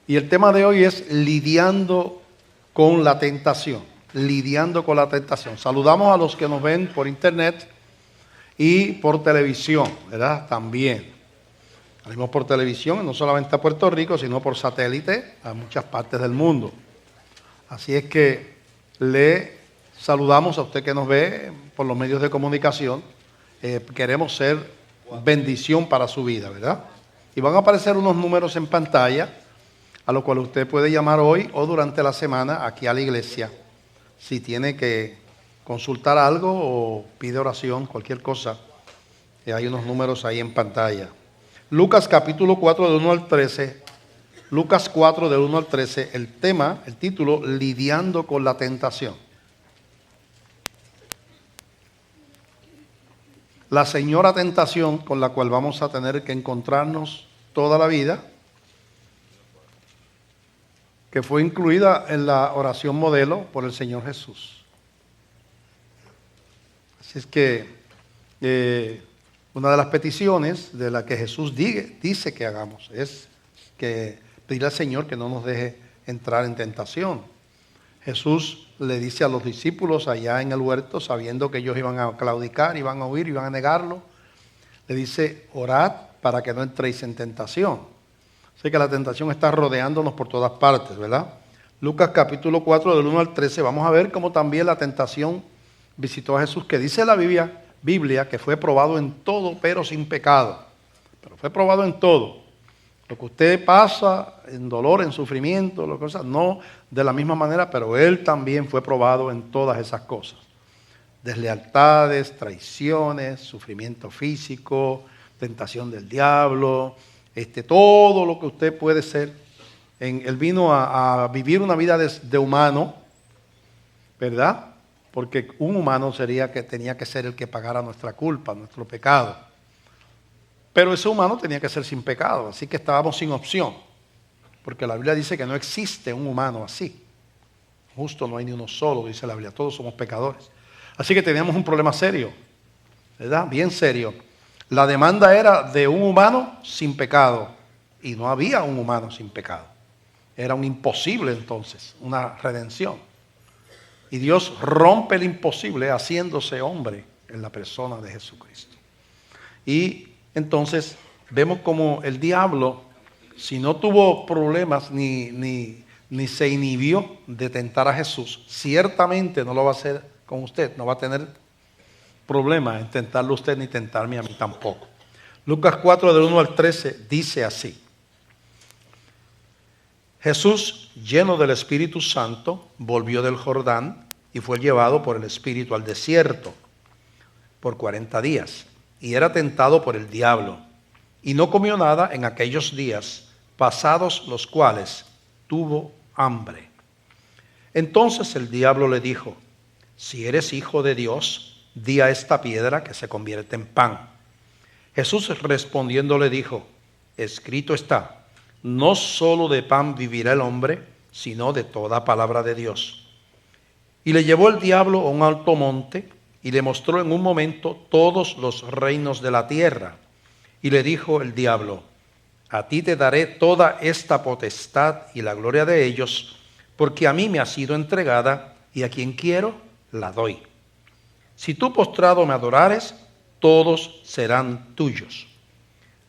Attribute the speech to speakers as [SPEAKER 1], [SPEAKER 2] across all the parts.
[SPEAKER 1] Y el tema de hoy es lidiando con la tentación. Lidiando con la tentación. Saludamos a los que nos ven por internet y por televisión, ¿verdad? También. Salimos por televisión, no solamente a Puerto Rico, sino por satélite a muchas partes del mundo. Así es que le saludamos a usted que nos ve por los medios de comunicación. Queremos ser bendición para su vida, ¿verdad? Y van a aparecer unos números en pantalla a los cuales usted puede llamar hoy o durante la semana aquí a la iglesia. Si tiene que consultar algo o pide oración, cualquier cosa, hay unos números ahí en pantalla. Lucas capítulo 4 del 1 al 13. Lucas 4 del 1 al 13. El tema, el título, lidiando con la tentación. La señora tentación con la cual vamos a tener que encontrarnos toda la vida, que fue incluida en la oración modelo por el Señor Jesús. Así es que una de las peticiones de la que Jesús dice que hagamos es que pedirle al Señor que no nos deje entrar en tentación. Jesús le dice a los discípulos allá en el huerto, sabiendo que ellos iban a claudicar, iban a huir, iban a negarlo, le dice, orad para que no entréis en tentación. Así que la tentación está rodeándonos por todas partes, ¿verdad? Lucas capítulo 4 del 1 al 13, vamos a ver cómo también la tentación visitó a Jesús, que dice la Biblia que fue probado en todo, pero sin pecado. Pero fue probado en todo. Lo que usted pasa en dolor, en sufrimiento, lo que sea, no de la misma manera, pero Él también fue probado en todas esas cosas. Deslealtades, traiciones, sufrimiento físico, tentación del diablo, todo lo que usted puede ser. Él vino a vivir una vida de humano, ¿verdad? Porque un humano tenía que ser el que pagara nuestra culpa, nuestro pecado. Pero ese humano tenía que ser sin pecado, así que estábamos sin opción. Porque la Biblia dice que no existe un humano así. Justo no hay ni uno solo, dice la Biblia, todos somos pecadores. Así que teníamos un problema serio, ¿verdad? Bien serio. La demanda era de un humano sin pecado y no había un humano sin pecado. Era un imposible entonces, una redención. Y Dios rompe el imposible haciéndose hombre en la persona de Jesucristo. Y entonces vemos como el diablo, si no tuvo problemas ni se inhibió de tentar a Jesús, ciertamente no lo va a hacer con usted, no va a tener problema en tentarlo a usted ni tentarme a mí tampoco. Lucas 4 del 1 al 13 dice así. Jesús, lleno del Espíritu Santo, volvió del Jordán y fue llevado por el Espíritu al desierto por 40 días. Y era tentado por el diablo. Y no comió nada en aquellos días, pasados los cuales tuvo hambre. Entonces el diablo le dijo, si eres hijo de Dios, di a esta piedra que se convierte en pan. Jesús respondiendo le dijo, escrito está, no solo de pan vivirá el hombre, sino de toda palabra de Dios. Y le llevó el diablo a un alto monte y le mostró en un momento todos los reinos de la tierra. Y le dijo el diablo, a ti te daré toda esta potestad y la gloria de ellos, porque a mí me ha sido entregada y a quien quiero la doy. Si tú postrado me adorares, todos serán tuyos.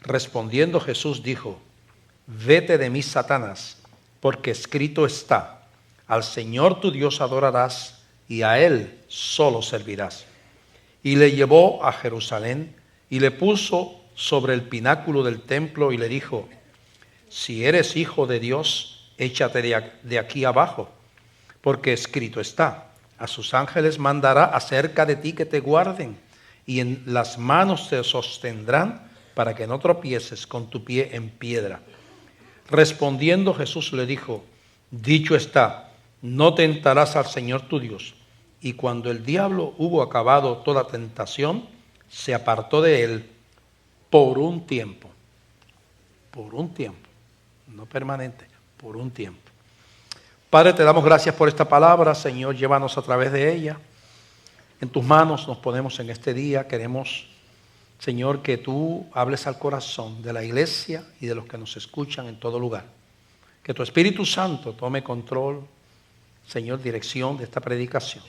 [SPEAKER 1] Respondiendo Jesús dijo, vete de mí, Satanás, porque escrito está, al Señor tu Dios adorarás y a Él solo servirás. Y le llevó a Jerusalén y le puso sobre el pináculo del templo y le dijo, si eres hijo de Dios, échate de aquí abajo, porque escrito está, a sus ángeles mandará acerca de ti que te guarden, y en las manos te sostendrán para que no tropieces con tu pie en piedra. Respondiendo Jesús le dijo, dicho está, no tentarás al Señor tu Dios. Y cuando el diablo hubo acabado toda tentación, se apartó de él por un tiempo, no permanente, por un tiempo. Padre, te damos gracias por esta palabra, Señor, llévanos a través de ella. En tus manos nos ponemos en este día, queremos, Señor, que tú hables al corazón de la iglesia y de los que nos escuchan en todo lugar. Que tu Espíritu Santo tome control, Señor, dirección de esta predicación.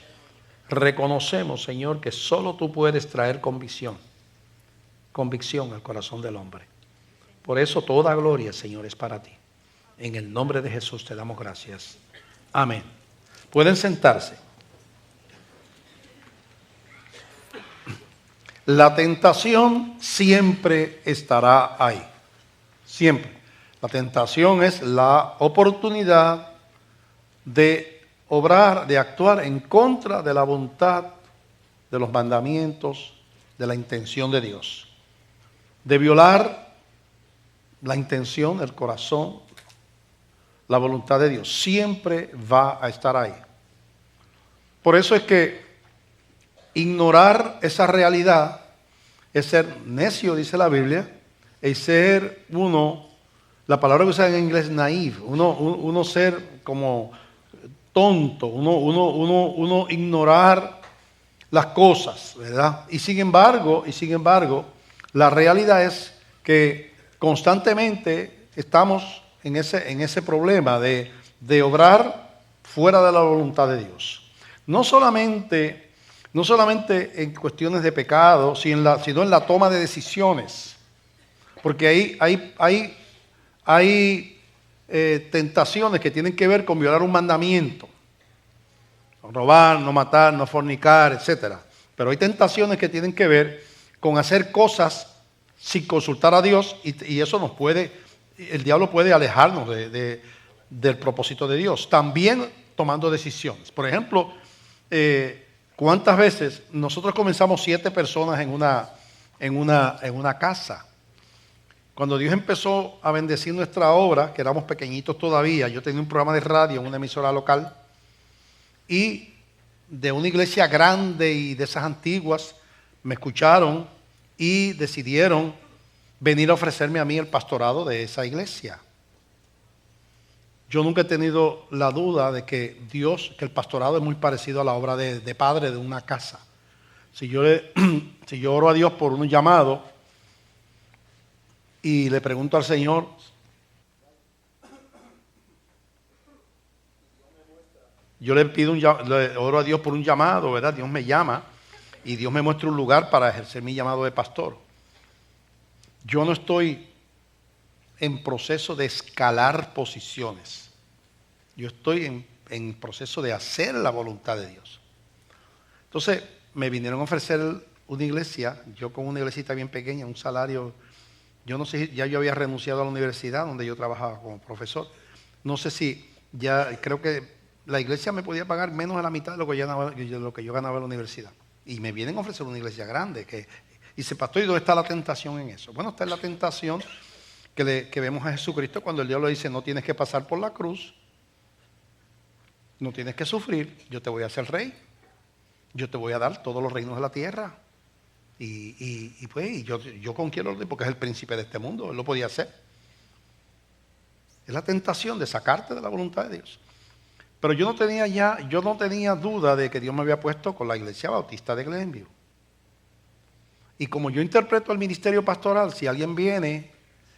[SPEAKER 1] Reconocemos, Señor, que solo tú puedes traer convicción al corazón del hombre. Por eso toda gloria, Señor, es para ti. En el nombre de Jesús te damos gracias. Amén. Pueden sentarse. La tentación siempre estará ahí. Siempre. La tentación es la oportunidad de obrar, de actuar en contra de la voluntad, de los mandamientos, de la intención de Dios. De violar la intención, el corazón, la voluntad de Dios. Siempre va a estar ahí. Por eso es que ignorar esa realidad es ser necio, dice la Biblia, es ser la palabra que usa en inglés, naive, uno ser como tonto, uno ignorar las cosas, ¿verdad? Y sin embargo, la realidad es que constantemente estamos en ese problema de obrar fuera de la voluntad de Dios. No solamente en cuestiones de pecado, sino en la toma de decisiones. Porque hay tentaciones que tienen que ver con violar un mandamiento. No robar, no matar, no fornicar, etc. Pero hay tentaciones que tienen que ver con hacer cosas sin consultar a Dios y eso el diablo puede alejarnos del propósito de Dios. También tomando decisiones. Por ejemplo, ¿cuántas veces nosotros comenzamos 7 personas en una casa? Cuando Dios empezó a bendecir nuestra obra, que éramos pequeñitos todavía, yo tenía un programa de radio en una emisora local y de una iglesia grande y de esas antiguas me escucharon y decidieron venir a ofrecerme a mí el pastorado de esa iglesia. Yo nunca he tenido la duda de que el pastorado es muy parecido a la obra de padre de una casa. Si yo oro a Dios por un llamado y le pregunto al Señor, yo le oro a Dios por un llamado, ¿verdad? Dios me llama y Dios me muestra un lugar para ejercer mi llamado de pastor. Yo no estoy en proceso de escalar posiciones. Yo estoy en proceso de hacer la voluntad de Dios. Entonces, me vinieron a ofrecer una iglesia, yo con una iglesita bien pequeña, un salario, yo no sé si ya yo había renunciado a la universidad donde yo trabajaba como profesor. No sé si creo que la iglesia me podía pagar menos de la mitad de lo que yo ganaba en la universidad. Y me vienen a ofrecer una iglesia grande. Y dice, pastor, ¿y dónde está la tentación en eso? Bueno, está en la tentación que vemos a Jesucristo cuando el diablo dice, no tienes que pasar por la cruz, no tienes que sufrir, yo te voy a hacer rey, yo te voy a dar todos los reinos de la tierra. Y yo con quién lo doy, porque es el príncipe de este mundo, él lo podía hacer. Es la tentación de sacarte de la voluntad de Dios. Pero yo no tenía duda de que Dios me había puesto con la Iglesia Bautista de Glenview. Y como yo interpreto el ministerio pastoral, si alguien viene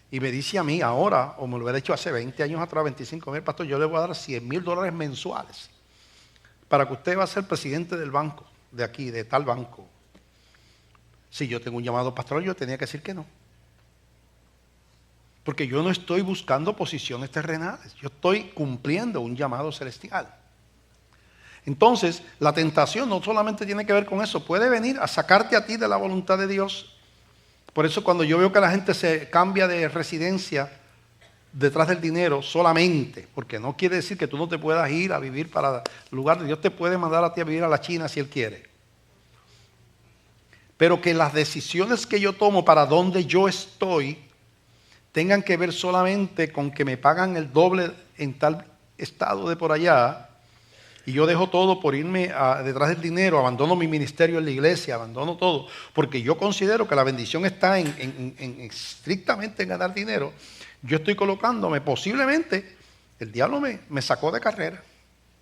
[SPEAKER 1] y me dice a mí ahora, o me lo hubiera hecho hace 20 años atrás, 25 mil, pastor, yo le voy a dar $100,000 mensuales para que usted va a ser presidente del banco, de aquí, de tal banco. Si yo tengo un llamado pastoral, yo tenía que decir que no. Porque yo no estoy buscando posiciones terrenales, yo estoy cumpliendo un llamado celestial. Entonces, la tentación no solamente tiene que ver con eso, puede venir a sacarte a ti de la voluntad de Dios. Por eso cuando yo veo que la gente se cambia de residencia detrás del dinero solamente, porque no quiere decir que tú no te puedas ir a vivir para el lugar de Dios, te puede mandar a ti a vivir a la China si Él quiere. Pero que las decisiones que yo tomo para donde yo estoy tengan que ver solamente con que me pagan el doble en tal estado de por allá, y yo dejo todo por irme detrás del dinero, abandono mi ministerio en la iglesia, abandono todo, porque yo considero que la bendición está estrictamente en ganar dinero. Yo estoy colocándome, posiblemente, el diablo me sacó de carrera.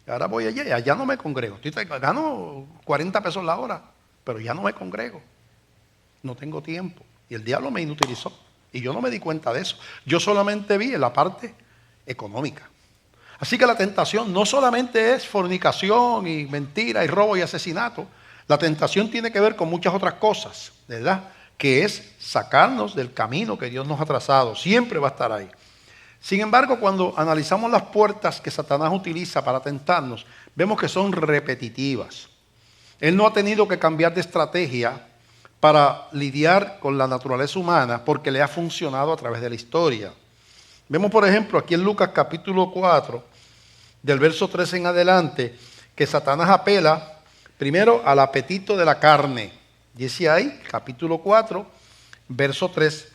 [SPEAKER 1] Ahora voy allá y allá no me congrego. Gano 40 pesos la hora, pero ya no me congrego. No tengo tiempo. Y el diablo me inutilizó. Y yo no me di cuenta de eso. Yo solamente vi en la parte económica. Así que la tentación no solamente es fornicación y mentira y robo y asesinato. La tentación tiene que ver con muchas otras cosas, ¿verdad? Que es sacarnos del camino que Dios nos ha trazado. Siempre va a estar ahí. Sin embargo, cuando analizamos las puertas que Satanás utiliza para tentarnos, vemos que son repetitivas. Él no ha tenido que cambiar de estrategia para lidiar con la naturaleza humana porque le ha funcionado a través de la historia. Vemos, por ejemplo, aquí en Lucas capítulo 4, del verso 13 en adelante, que Satanás apela primero al apetito de la carne. Dice ahí, capítulo 4, verso 3,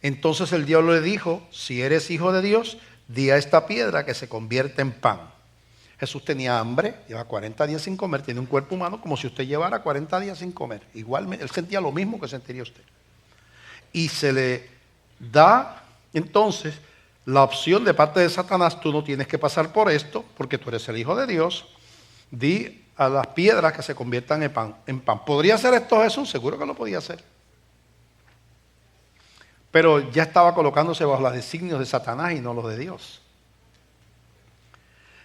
[SPEAKER 1] entonces el diablo le dijo, si eres hijo de Dios, di a esta piedra que se convierta en pan. Jesús tenía hambre, lleva 40 días sin comer, tiene un cuerpo humano como si usted llevara 40 días sin comer. Igual, él sentía lo mismo que sentiría usted. Y se le da entonces la opción de parte de Satanás, tú no tienes que pasar por esto porque tú eres el hijo de Dios, di a las piedras que se conviertan en pan. ¿Podría hacer esto Jesús? Seguro que lo podía hacer. Pero ya estaba colocándose bajo los designios de Satanás y no los de Dios.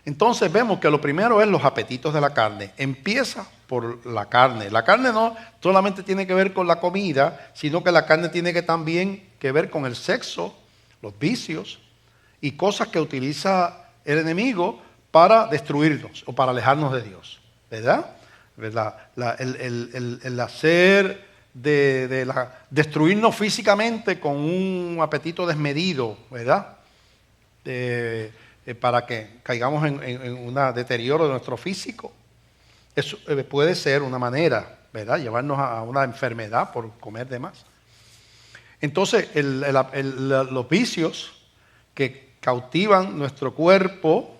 [SPEAKER 1] Entonces vemos que lo primero es los apetitos de la carne. Empieza por la carne. La carne no solamente tiene que ver con la comida, sino que la carne tiene que también que ver con el sexo, los vicios y cosas que utiliza el enemigo para destruirnos o para alejarnos de Dios. ¿Verdad? El hacer destruirnos físicamente con un apetito desmedido, ¿verdad? Para que caigamos en un deterioro de nuestro físico. Eso puede ser una manera, ¿verdad? Llevarnos a una enfermedad por comer de más. Entonces, los vicios que cautivan nuestro cuerpo,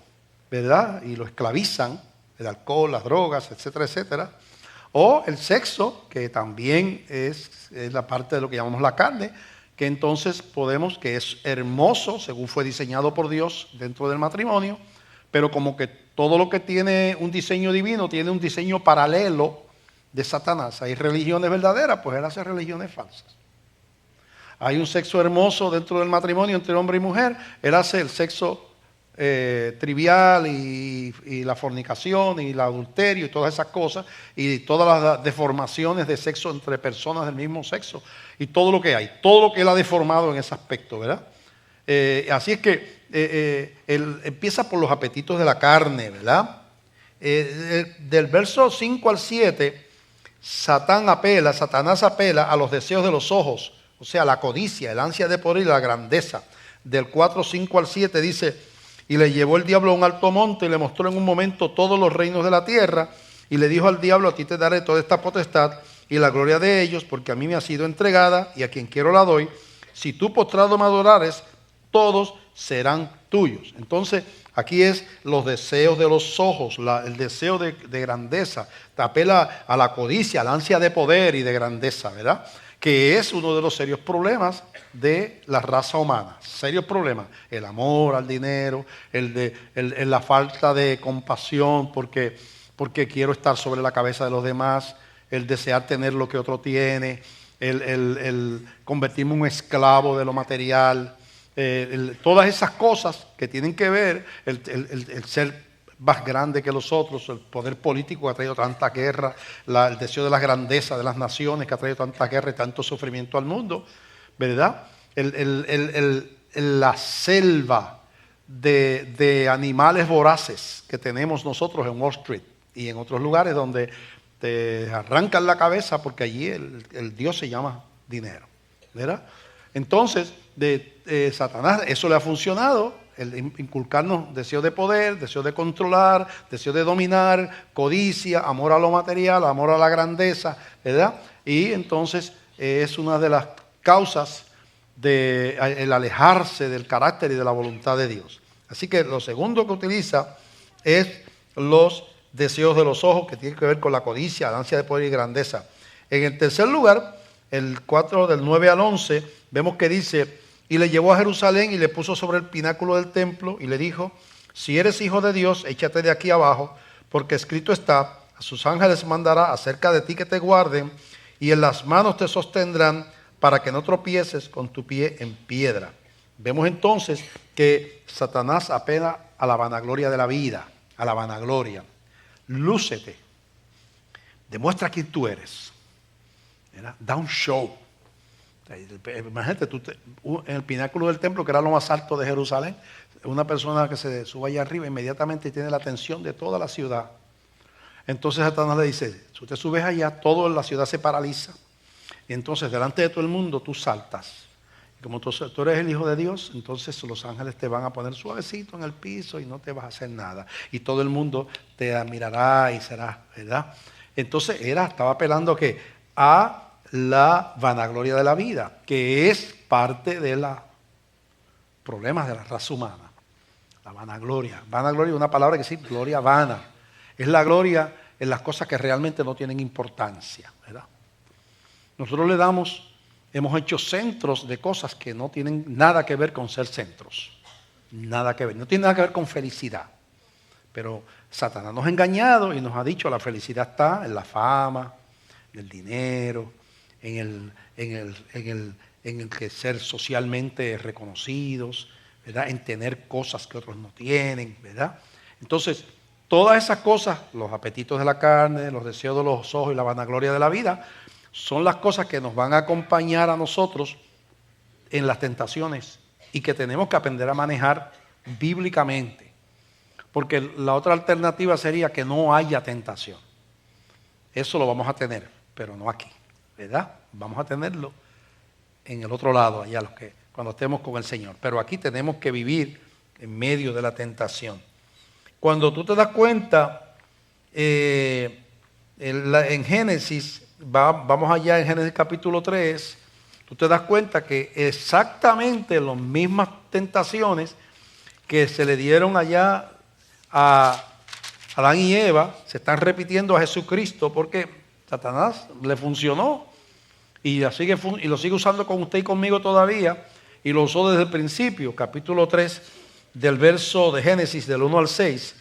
[SPEAKER 1] ¿verdad? Y lo esclavizan, el alcohol, las drogas, etcétera, etcétera. O el sexo, que también es la parte de lo que llamamos la carne, que entonces podemos, que es hermoso, según fue diseñado por Dios dentro del matrimonio, pero como que todo lo que tiene un diseño divino tiene un diseño paralelo de Satanás. Hay religiones verdaderas, pues él hace religiones falsas. Hay un sexo hermoso dentro del matrimonio entre hombre y mujer, él hace el sexo trivial y la fornicación y el adulterio y todas esas cosas y todas las deformaciones de sexo entre personas del mismo sexo y todo lo que hay, todo lo que él ha deformado en ese aspecto, ¿verdad? Así es que él empieza por los apetitos de la carne, ¿verdad? Del verso 5 al 7, Satanás apela a los deseos de los ojos, o sea, la codicia, el ansia de poder y la grandeza. Del 4, 5 al 7 dice, y le llevó el diablo a un alto monte y le mostró en un momento todos los reinos de la tierra y le dijo al diablo, a ti te daré toda esta potestad y la gloria de ellos, porque a mí me ha sido entregada y a quien quiero la doy. Si tú postrado me adorares, todos serán tuyos. Entonces, aquí es los deseos de los ojos, el deseo de grandeza. Te apela a la codicia, a la ansia de poder y de grandeza, ¿verdad? Que es uno de los serios problemas de la raza humana. Serios problemas. El amor al dinero, la falta de compasión porque quiero estar sobre la cabeza de los demás, el desear tener lo que otro tiene, el convertirme en un esclavo de lo material, todas esas cosas que tienen que ver, el ser más grande que los otros, el poder político que ha traído tanta guerra, el deseo de la grandeza de las naciones que ha traído tanta guerra y tanto sufrimiento al mundo, ¿verdad? La selva de animales voraces que tenemos nosotros en Wall Street y en otros lugares donde te arrancan la cabeza porque allí el Dios se llama dinero, ¿verdad? Entonces, Satanás, eso le ha funcionado, el inculcarnos deseo de poder, deseo de controlar, deseo de dominar, codicia, amor a lo material, amor a la grandeza, ¿verdad? Y entonces es una de las causas del alejarse del carácter y de la voluntad de Dios. Así que lo segundo que utiliza es los deseos de los ojos, que tienen que ver con la codicia, la ansia de poder y grandeza. En el tercer lugar, el 4 del 9 al 11, vemos que dice, y le llevó a Jerusalén y le puso sobre el pináculo del templo y le dijo, si eres hijo de Dios, échate de aquí abajo, porque escrito está, a sus ángeles mandará acerca de ti que te guarden, y en las manos te sostendrán para que no tropieces con tu pie en piedra. Vemos entonces que Satanás apela a la vanagloria de la vida, a la vanagloria. Lúcete, demuestra quién tú eres, ¿verdad? Da un show. Imagínate, en el pináculo del templo, que era lo más alto de Jerusalén, una persona que se sube allá arriba inmediatamente tiene la atención de toda la ciudad. Entonces Satanás le dice, si usted subes allá, toda la ciudad se paraliza. Y entonces delante de todo el mundo tú saltas. Y como tú eres el Hijo de Dios, entonces los ángeles te van a poner suavecito en el piso y no te vas a hacer nada. Y todo el mundo te admirará y será, ¿verdad? Entonces estaba apelando a la vanagloria de la vida, que es parte de los problemas de la raza humana. La vanagloria. Vanagloria es una palabra que sí, gloria vana. Es la gloria en las cosas que realmente no tienen importancia, ¿verdad? Nosotros hemos hecho centros de cosas que no tienen nada que ver con ser centros. Nada que ver. No tiene nada que ver con felicidad. Pero Satanás nos ha engañado y nos ha dicho la felicidad está en la fama, en el dinero, en el que ser socialmente reconocidos, ¿verdad? En tener cosas que otros no tienen, ¿verdad? Entonces, todas esas cosas, los apetitos de la carne, los deseos de los ojos y la vanagloria de la vida, son las cosas que nos van a acompañar a nosotros en las tentaciones y que tenemos que aprender a manejar bíblicamente. Porque la otra alternativa sería que no haya tentación. Eso lo vamos a tener, pero no aquí, ¿verdad? Vamos a tenerlo en el otro lado, allá cuando estemos con el Señor. Pero aquí tenemos que vivir en medio de la tentación. Cuando tú te das cuenta, en Génesis, vamos allá en Génesis capítulo 3, tú te das cuenta que exactamente las mismas tentaciones que se le dieron allá a Adán y Eva se están repitiendo a Jesucristo porque Satanás le funcionó y lo sigue usando con usted y conmigo todavía y lo usó desde el principio. Capítulo 3 del verso de Génesis del 1 al 6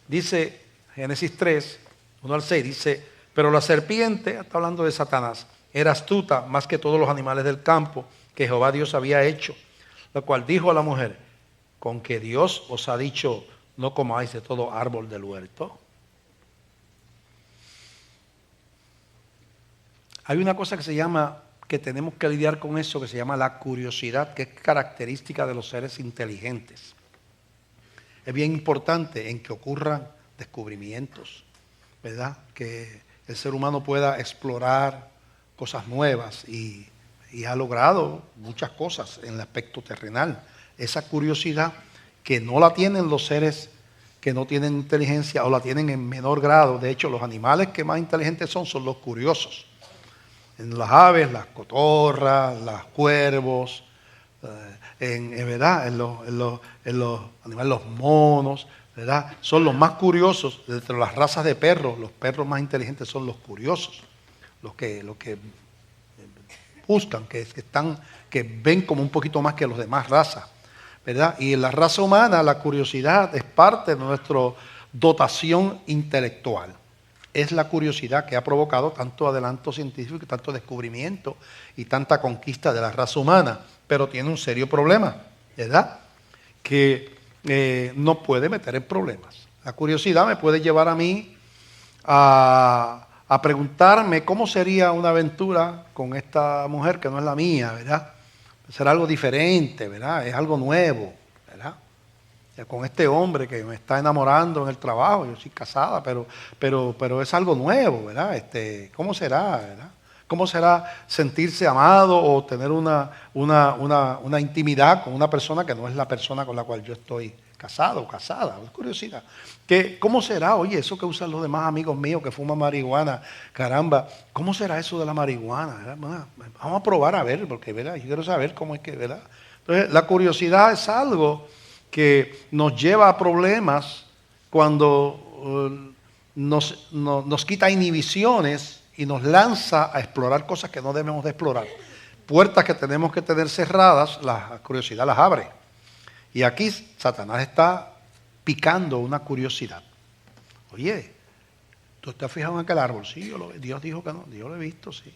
[SPEAKER 1] dice, Génesis 3, 1 al 6 dice, pero la serpiente, está hablando de Satanás, era astuta más que todos los animales del campo que Jehová Dios había hecho, lo cual dijo a la mujer, con que Dios os ha dicho, no comáis de todo árbol del huerto. Hay una cosa que tenemos que lidiar con eso, que se llama la curiosidad, que es característica de los seres inteligentes. Es bien importante en que ocurran descubrimientos, ¿verdad? Que el ser humano pueda explorar cosas nuevas y ha logrado muchas cosas en el aspecto terrenal. Esa curiosidad que no la tienen los seres que no tienen inteligencia o la tienen en menor grado. De hecho, los animales que más inteligentes son los curiosos. En las aves, las cotorras, los cuervos, ¿verdad? En los animales, los monos, ¿verdad? Son los más curiosos. Entre las razas de perros, los perros más inteligentes son los curiosos. Los que buscan, que ven como un poquito más que los demás razas, ¿verdad? Y en la raza humana la curiosidad es parte de nuestra dotación intelectual. Es la curiosidad que ha provocado tanto adelanto científico, tanto descubrimiento y tanta conquista de la raza humana. Pero tiene un serio problema, ¿verdad? Que nos puede meter en problemas. La curiosidad me puede llevar a mí a preguntarme cómo sería una aventura con esta mujer que no es la mía, ¿verdad? Será algo diferente, ¿verdad? Es algo nuevo, ¿verdad? Con este hombre que me está enamorando en el trabajo, yo soy casada, pero es algo nuevo, ¿verdad? ¿Cómo será, verdad? ¿Cómo será sentirse amado o tener una intimidad con una persona que no es la persona con la cual yo estoy casado o casada? Es curiosidad. ¿Cómo será? Oye, eso que usan los demás amigos míos que fuman marihuana, caramba, ¿cómo será eso de la marihuana? ¿Verdad? Vamos a probar a ver, porque ¿verdad? Yo quiero saber cómo es que, ¿verdad? Entonces, la curiosidad es algo que nos lleva a problemas cuando nos quita inhibiciones y nos lanza a explorar cosas que no debemos de explorar. Puertas que tenemos que tener cerradas, la curiosidad las abre. Y aquí Satanás está picando una curiosidad. Oye, ¿tú te has fijado en aquel árbol? Sí, Dios dijo que no, yo lo he visto, sí.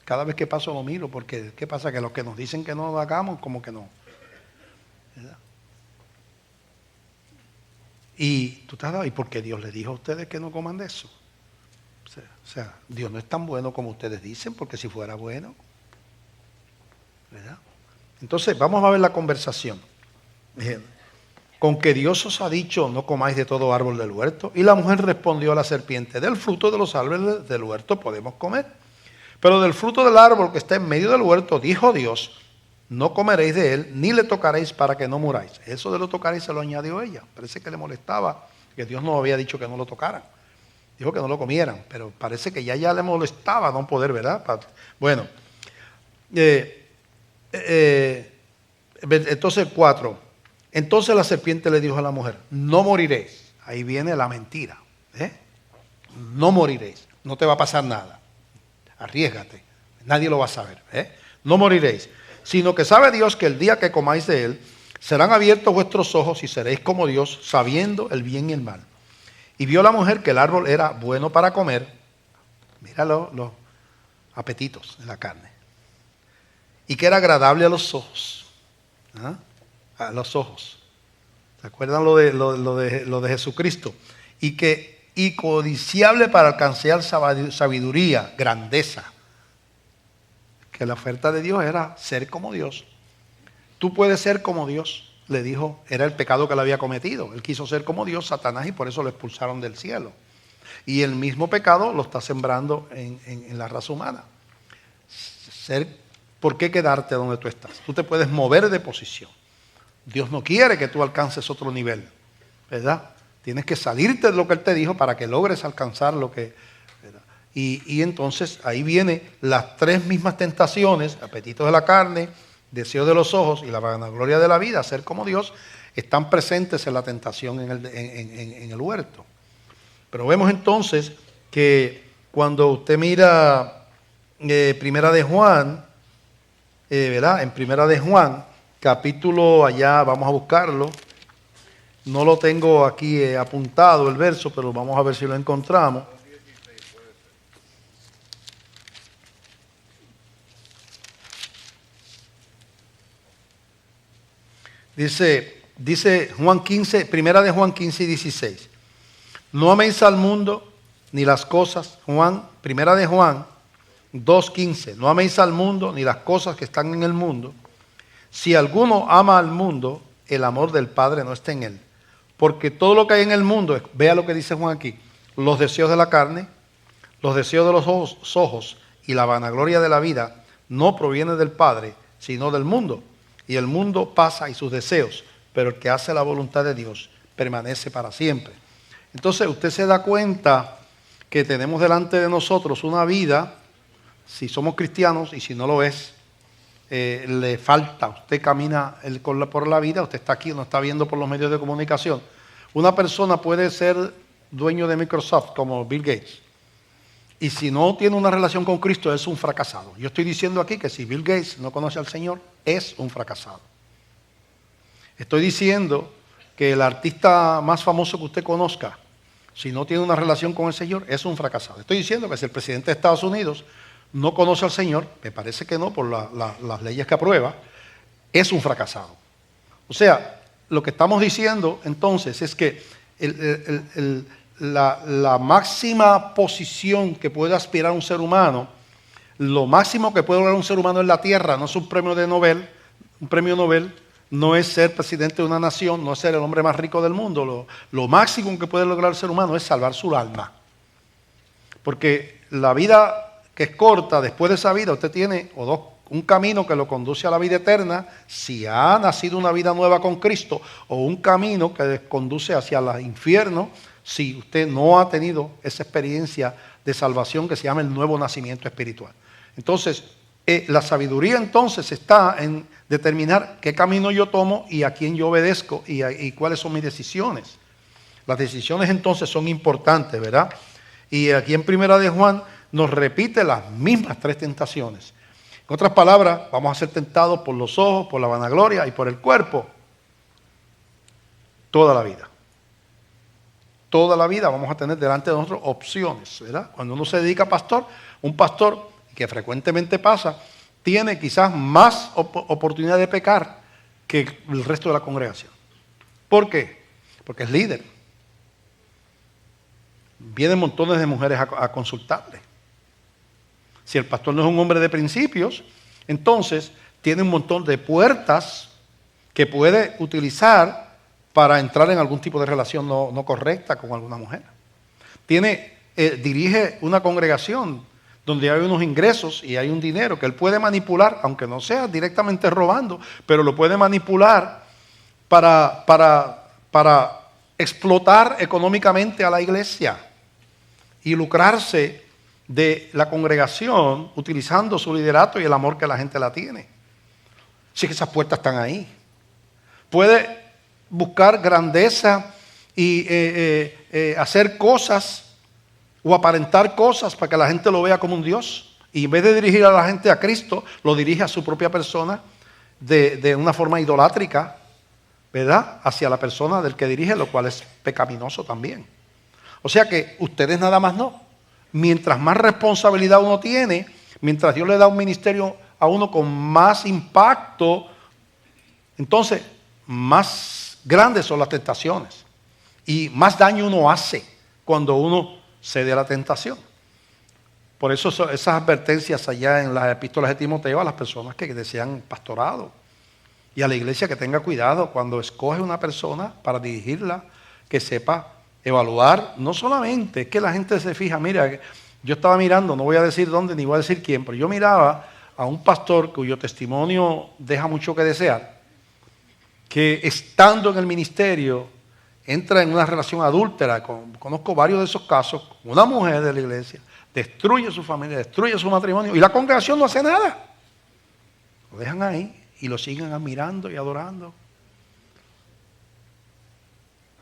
[SPEAKER 1] Cada vez que paso lo miro, porque ¿qué pasa? Que los que nos dicen que no lo hagamos, como que no. ¿verdad? Y tú te has dado, ¿y por qué Dios les dijo a ustedes que no coman de eso? O sea, Dios no es tan bueno como ustedes dicen, porque si fuera bueno, ¿verdad? Entonces, vamos a ver la conversación. Con que Dios os ha dicho, no comáis de todo árbol del huerto. Y la mujer respondió a la serpiente, del fruto de los árboles del huerto podemos comer. Pero del fruto del árbol que está en medio del huerto, dijo Dios, no comeréis de él, ni le tocaréis para que no muráis. Eso de lo tocaréis se lo añadió ella. Parece que le molestaba, que Dios no había dicho que no lo tocaran. Dijo que no lo comieran, pero parece que ya le molestaba no poder, ¿verdad? Bueno, entonces 4. Entonces la serpiente le dijo a la mujer, no moriréis. Ahí viene la mentira. No moriréis, no te va a pasar nada. Arriésgate, nadie lo va a saber. No moriréis, sino que sabe Dios que el día que comáis de él, serán abiertos vuestros ojos y seréis como Dios, sabiendo el bien y el mal. Y vio la mujer que el árbol era bueno para comer. Mira los apetitos de la carne. Y que era agradable a los ojos. A los ojos. ¿Se acuerdan lo de Jesucristo? Y codiciable para alcanzar sabiduría, grandeza. Que la oferta de Dios era ser como Dios. Tú puedes ser como Dios. Le dijo, era el pecado que le había cometido. Él quiso ser como Dios, Satanás, y por eso lo expulsaron del cielo. Y el mismo pecado lo está sembrando en la raza humana. ¿Por qué quedarte donde tú estás? Tú te puedes mover de posición. Dios no quiere que tú alcances otro nivel, ¿verdad? Tienes que salirte de lo que Él te dijo para que logres alcanzar lo que... ¿verdad? Y entonces ahí vienen las tres mismas tentaciones, apetito de la carne, deseo de los ojos y la vanagloria de la vida, ser como Dios, están presentes en la tentación en el huerto. Pero vemos entonces que cuando usted mira Primera de Juan, ¿verdad? En Primera de Juan, capítulo allá, vamos a buscarlo. No lo tengo aquí apuntado el verso, pero vamos a ver si lo encontramos. Dice Juan 15, Primera de Juan 15 y 16. No améis al mundo ni las cosas, Primera de Juan 2:15. No améis al mundo ni las cosas que están en el mundo. Si alguno ama al mundo, el amor del Padre no está en él. Porque todo lo que hay en el mundo, vea lo que dice Juan aquí, los deseos de la carne, los deseos de los ojos y la vanagloria de la vida, no proviene del Padre, sino del mundo. Y el mundo pasa y sus deseos, pero el que hace la voluntad de Dios permanece para siempre. Entonces usted se da cuenta que tenemos delante de nosotros una vida, si somos cristianos y si no lo es, le falta. Usted camina por la vida, usted está aquí, nos está viendo por los medios de comunicación. Una persona puede ser dueño de Microsoft como Bill Gates, y si no tiene una relación con Cristo es un fracasado. Yo estoy diciendo aquí que si Bill Gates no conoce al Señor, es un fracasado. Estoy diciendo que el artista más famoso que usted conozca, si no tiene una relación con el Señor, es un fracasado. Estoy diciendo que si el presidente de Estados Unidos no conoce al Señor, me parece que no, por las leyes que aprueba, es un fracasado. O sea, lo que estamos diciendo entonces es que la máxima posición que puede aspirar un ser humano, lo máximo que puede lograr un ser humano en la tierra, no es un premio Nobel, no es ser presidente de una nación, no es ser el hombre más rico del mundo. Lo máximo que puede lograr el ser humano es salvar su alma. Porque la vida que es corta, después de esa vida usted tiene un camino que lo conduce a la vida eterna, si ha nacido una vida nueva con Cristo, o un camino que conduce hacia el infierno, si usted no ha tenido esa experiencia de salvación que se llama el nuevo nacimiento espiritual. Entonces, la sabiduría entonces está en determinar qué camino yo tomo y a quién yo obedezco y cuáles son mis decisiones. Las decisiones entonces son importantes, ¿verdad? Y aquí en Primera de Juan nos repite las mismas tres tentaciones. En otras palabras, vamos a ser tentados por los ojos, por la vanagloria y por el cuerpo. Toda la vida. Toda la vida vamos a tener delante de nosotros opciones, ¿verdad? Cuando uno se dedica a pastor, un pastor, que frecuentemente pasa, tiene quizás más oportunidad de pecar que el resto de la congregación. ¿Por qué? Porque es líder. Vienen montones de mujeres a consultarle. Si el pastor no es un hombre de principios, entonces tiene un montón de puertas que puede utilizar para entrar en algún tipo de relación no correcta con alguna mujer. Dirige una congregación donde hay unos ingresos y hay un dinero que él puede manipular, aunque no sea directamente robando, pero lo puede manipular para explotar económicamente a la iglesia y lucrarse de la congregación utilizando su liderato y el amor que la gente la tiene. Así que esas puertas están ahí. Puede buscar grandeza y hacer cosas o aparentar cosas para que la gente lo vea como un Dios. Y en vez de dirigir a la gente a Cristo, lo dirige a su propia persona de una forma idolátrica, ¿verdad? Hacia la persona del que dirige, lo cual es pecaminoso también. O sea que ustedes nada más no. Mientras más responsabilidad uno tiene, mientras Dios le da un ministerio a uno con más impacto, entonces más grandes son las tentaciones y más daño uno hace cuando uno cede a la tentación. Por eso esas advertencias allá en las epístolas de Timoteo a las personas que desean pastorado y a la iglesia que tenga cuidado cuando escoge una persona para dirigirla, que sepa evaluar, no solamente, es que la gente se fija, mira, yo estaba mirando, no voy a decir dónde ni voy a decir quién, pero yo miraba a un pastor cuyo testimonio deja mucho que desear, que estando en el ministerio entra en una relación adúltera, conozco varios de esos casos, una mujer de la iglesia, destruye su familia, destruye su matrimonio y la congregación no hace nada. Lo dejan ahí y lo siguen admirando y adorando.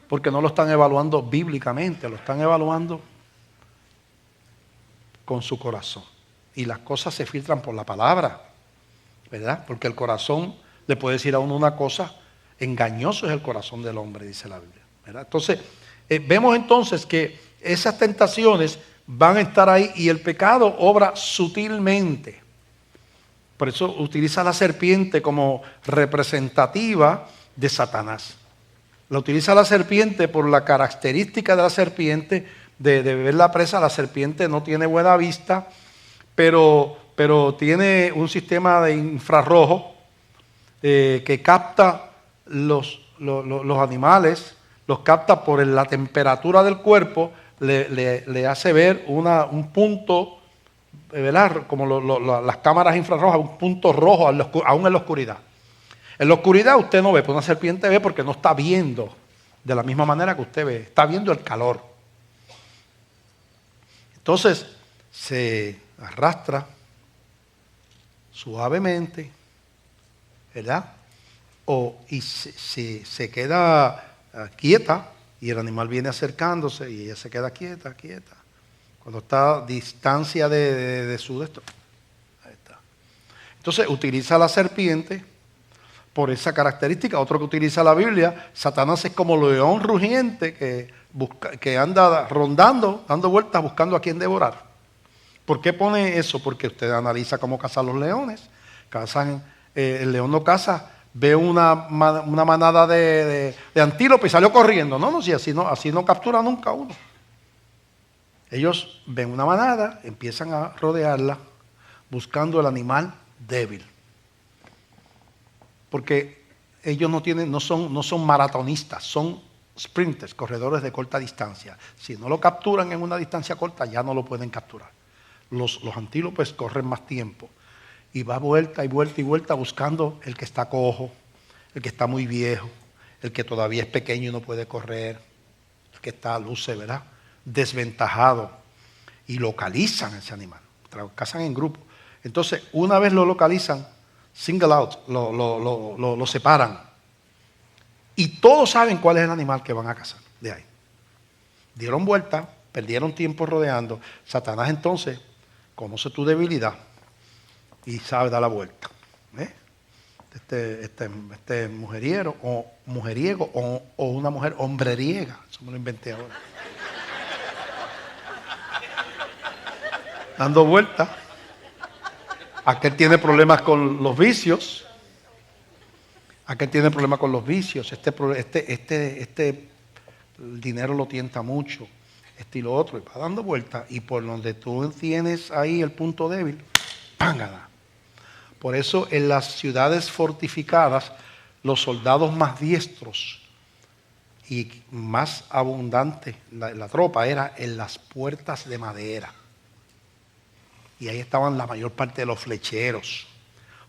[SPEAKER 1] Porque no lo están evaluando bíblicamente, lo están evaluando con su corazón. Y las cosas se filtran por la palabra, ¿verdad? Porque el corazón le puede decir a uno una cosa, engañoso es el corazón del hombre, dice la Biblia, ¿verdad? Entonces, vemos entonces que esas tentaciones van a estar ahí y el pecado obra sutilmente. Por eso utiliza la serpiente como representativa de Satanás. La utiliza la serpiente por la característica de la serpiente, de ver la presa. La serpiente no tiene buena vista, pero tiene un sistema de infrarrojo que capta los animales, los capta por la temperatura del cuerpo, le hace ver un punto, ¿verdad? Como las cámaras infrarrojas, un punto rojo aún en la oscuridad. En la oscuridad usted no ve, pero una serpiente ve porque no está viendo de la misma manera que usted ve, está viendo el calor. Entonces se arrastra suavemente, ¿verdad? Y se queda quieta y el animal viene acercándose y ella se queda quieta. Cuando está a distancia de su destro. Ahí está. Entonces utiliza la serpiente por esa característica. Otro que utiliza la Biblia, Satanás es como león rugiente que anda rondando, dando vueltas, buscando a quien devorar. ¿Por qué pone eso? Porque usted analiza cómo cazan los leones. El león no caza, ve una manada de antílopes y salió corriendo. No, si así no captura nunca uno. Ellos ven una manada, empiezan a rodearla, buscando el animal débil. Porque ellos no son maratonistas, son sprinters, corredores de corta distancia. Si no lo capturan en una distancia corta, ya no lo pueden capturar. Los antílopes corren más tiempo. Y va vuelta y vuelta y vuelta buscando el que está cojo, el que está muy viejo, el que todavía es pequeño y no puede correr, el que está, luce, ¿verdad?, desventajado. Y localizan a ese animal. Cazan en grupo. Entonces, una vez lo localizan, single out, lo separan. Y todos saben cuál es el animal que van a cazar de ahí. Dieron vuelta, perdieron tiempo rodeando. Satanás entonces conoce tu debilidad y sabe dar la vuelta. Este mujeriego o una mujer hombreriega. Eso me lo inventé ahora. Dando vuelta. Aquel tiene problemas con los vicios. Aquel tiene problema con los vicios, el dinero lo tienta mucho, y lo otro, y va dando vueltas, y por donde tú tienes ahí el punto débil, ¡pángala! Por eso en las ciudades fortificadas, los soldados más diestros y más abundante la tropa era en las puertas de madera. Y ahí estaban la mayor parte de los flecheros,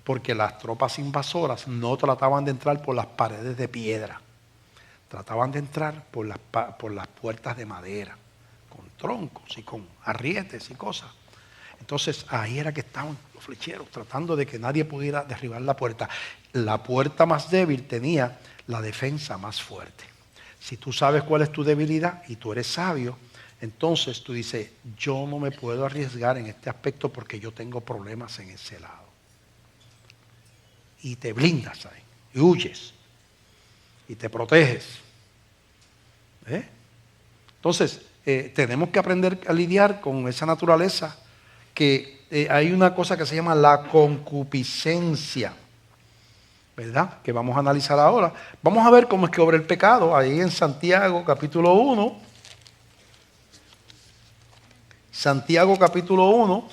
[SPEAKER 1] porque las tropas invasoras no trataban de entrar por las paredes de piedra, trataban de entrar por las puertas de madera, con troncos y con arrietes y cosas. Entonces ahí era que estaban los flecheros, tratando de que nadie pudiera derribar la puerta. La puerta más débil tenía la defensa más fuerte. Si tú sabes cuál es tu debilidad y tú eres sabio, entonces tú dices, yo no me puedo arriesgar en este aspecto porque yo tengo problemas en ese lado. Y te blindas ahí, y huyes, y te proteges. Entonces, tenemos que aprender a lidiar con esa naturaleza que hay una cosa que se llama la concupiscencia, ¿verdad? Que vamos a analizar ahora. Vamos a ver cómo es que obra el pecado, ahí en Santiago capítulo 1. Santiago capítulo 1,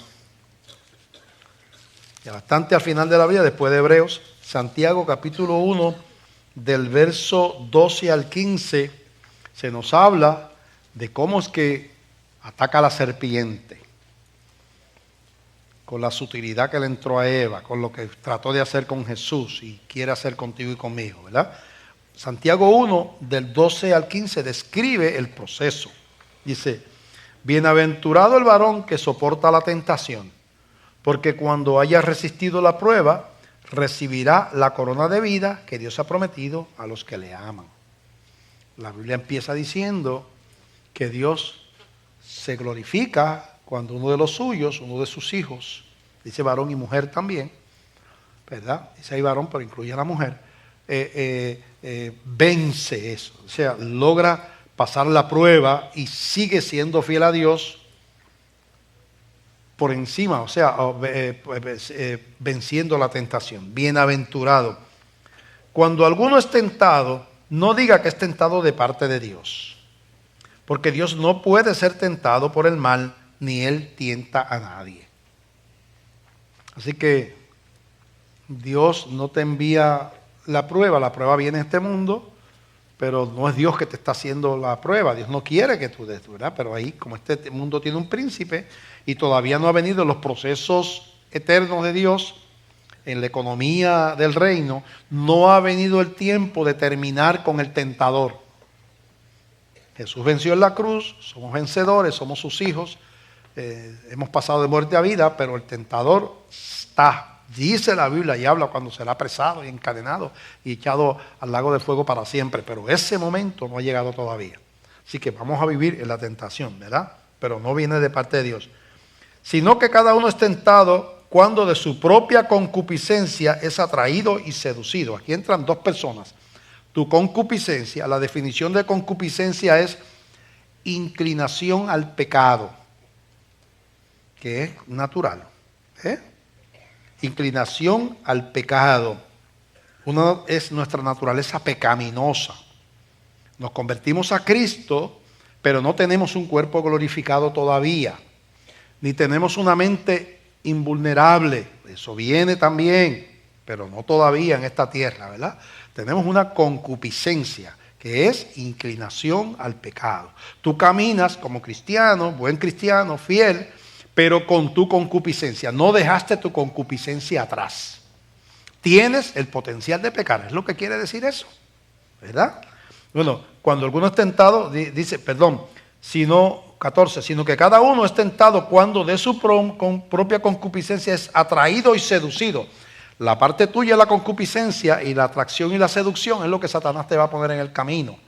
[SPEAKER 1] ya bastante al final de la Biblia, después de Hebreos. Santiago capítulo 1, del verso 12 al 15, se nos habla de cómo es que ataca a la serpiente, con la sutilidad que le entró a Eva, con lo que trató de hacer con Jesús y quiere hacer contigo y conmigo, ¿verdad? Santiago 1, del 12 al 15, describe el proceso. Dice, bienaventurado el varón que soporta la tentación, porque cuando haya resistido la prueba, recibirá la corona de vida que Dios ha prometido a los que le aman. La Biblia empieza diciendo que Dios se glorifica cuando uno de los suyos, uno de sus hijos, dice varón y mujer también, ¿verdad? Dice ahí varón, pero incluye a la mujer, vence eso, o sea, logra pasar la prueba y sigue siendo fiel a Dios por encima, o sea, venciendo la tentación. Bienaventurado. Cuando alguno es tentado, no diga que es tentado de parte de Dios, porque Dios no puede ser tentado por el mal, ni Él tienta a nadie. Así que Dios no te envía la prueba viene en este mundo, pero no es Dios que te está haciendo la prueba. Dios no quiere que tú des, ¿verdad? Pero ahí, como este mundo tiene un príncipe y todavía no ha venido los procesos eternos de Dios en la economía del reino, no ha venido el tiempo de terminar con el tentador. Jesús venció en la cruz, somos vencedores, somos sus hijos, hemos pasado de muerte a vida, pero el tentador está. Dice la Biblia y habla cuando será apresado y encadenado y echado al lago de fuego para siempre. Pero ese momento no ha llegado todavía. Así que vamos a vivir en la tentación, ¿verdad? Pero no viene de parte de Dios. Sino que cada uno es tentado cuando de su propia concupiscencia es atraído y seducido. Aquí entran dos personas. Tu concupiscencia, la definición de concupiscencia es inclinación al pecado, que es natural. Inclinación al pecado. Una es nuestra naturaleza pecaminosa. Nos convertimos a Cristo, pero no tenemos un cuerpo glorificado todavía, ni tenemos una mente invulnerable. Eso viene también, pero no todavía en esta tierra, ¿verdad? Tenemos una concupiscencia, que es inclinación al pecado. Tú caminas como cristiano, buen cristiano, fiel, pero con tu concupiscencia. No dejaste tu concupiscencia atrás. Tienes el potencial de pecar. ¿Es lo que quiere decir eso? ¿Verdad? Bueno, cuando alguno es tentado, dice, sino que cada uno es tentado cuando de su propia concupiscencia es atraído y seducido. La parte tuya es la concupiscencia y la atracción y la seducción es lo que Satanás te va a poner en el camino.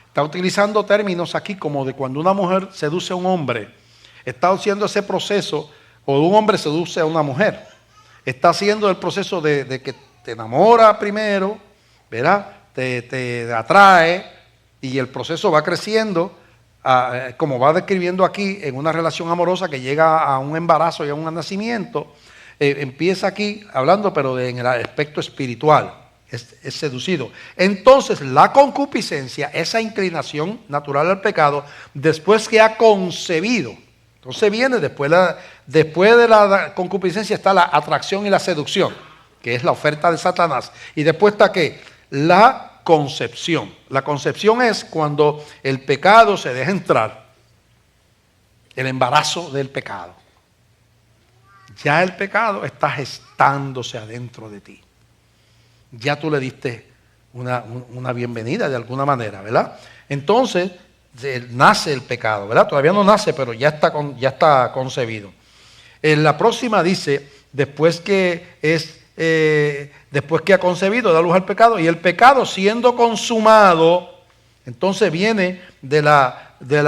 [SPEAKER 1] Está utilizando términos aquí como de cuando una mujer seduce a un hombre. Está haciendo ese proceso, o un hombre seduce a una mujer. Está haciendo el proceso de que te enamora primero, ¿verdad? Te atrae, y el proceso va creciendo, como va describiendo aquí, en una relación amorosa que llega a un embarazo y a un nacimiento. Empieza aquí hablando, pero en el aspecto espiritual. es seducido. Entonces la concupiscencia, esa inclinación natural al pecado, después que ha concebido, entonces viene después de la concupiscencia está la atracción y la seducción, que es la oferta de Satanás. Y después está ¿qué? La concepción. La concepción es cuando el pecado se deja entrar, el embarazo del pecado. Ya el pecado está gestándose adentro de ti. Ya tú le diste una bienvenida de alguna manera, ¿verdad? Entonces nace el pecado, ¿verdad? Todavía no nace, pero ya está concebido. En la próxima dice, después que ha concebido, da luz al pecado, y el pecado siendo consumado, entonces viene después de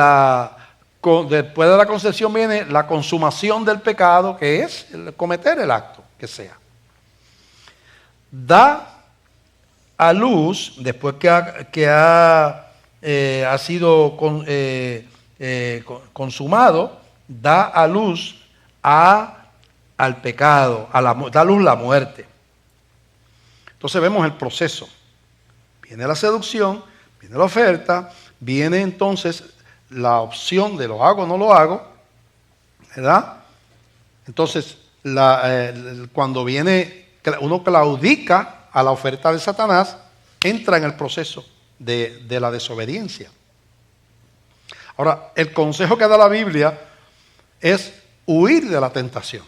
[SPEAKER 1] la concepción viene la consumación del pecado, que es cometer el acto que sea. Da a luz, después que ha sido consumado, da a luz al pecado, da a luz la muerte. Entonces vemos el proceso. Viene la seducción, viene la oferta, viene entonces la opción de lo hago o no lo hago, ¿verdad? Entonces, cuando uno claudica a la oferta de Satanás, entra en el proceso de la desobediencia. Ahora, el consejo que da la Biblia es huir de la tentación.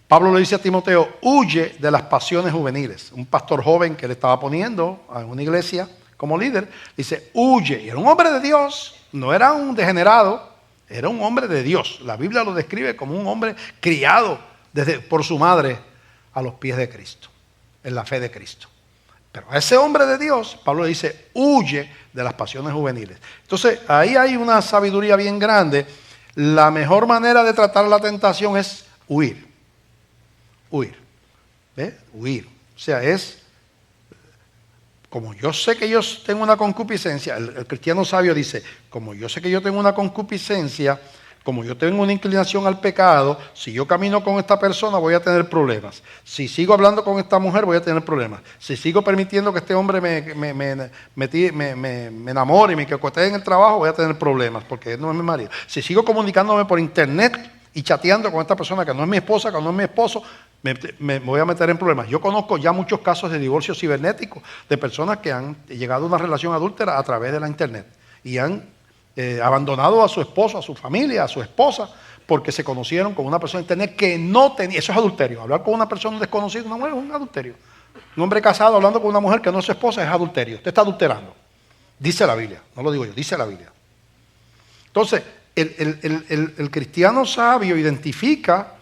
[SPEAKER 1] Pablo le dice a Timoteo, huye de las pasiones juveniles. Un pastor joven que le estaba poniendo a una iglesia como líder, dice, huye. Y era un hombre de Dios, no era un degenerado, era un hombre de Dios. La Biblia lo describe como un hombre criado por su madre a los pies de Cristo, en la fe de Cristo. Pero a ese hombre de Dios, Pablo le dice, huye de las pasiones juveniles. Entonces, ahí hay una sabiduría bien grande. La mejor manera de tratar la tentación es huir. Huir. ¿Ves? Huir. O sea, como yo sé que yo tengo una concupiscencia, el cristiano sabio dice, como yo sé que yo tengo una concupiscencia, como yo tengo una inclinación al pecado, si yo camino con esta persona voy a tener problemas. Si sigo hablando con esta mujer voy a tener problemas. Si sigo permitiendo que este hombre me enamore y me coquetee en el trabajo voy a tener problemas porque él no es mi marido. Si sigo comunicándome por internet y chateando con esta persona que no es mi esposa, que no es mi esposo, me voy a meter en problemas. Yo conozco ya muchos casos de divorcio cibernético de personas que han llegado a una relación adúltera a través de la internet y han abandonado a su esposo, a su familia, a su esposa, porque se conocieron con una persona en internet que no tenía. Eso es adulterio. Hablar con una persona desconocida, una mujer, es un adulterio. Un hombre casado hablando con una mujer que no es su esposa es adulterio. Usted está adulterando. Dice la Biblia, no lo digo yo, dice la Biblia. Entonces, el cristiano sabio identifica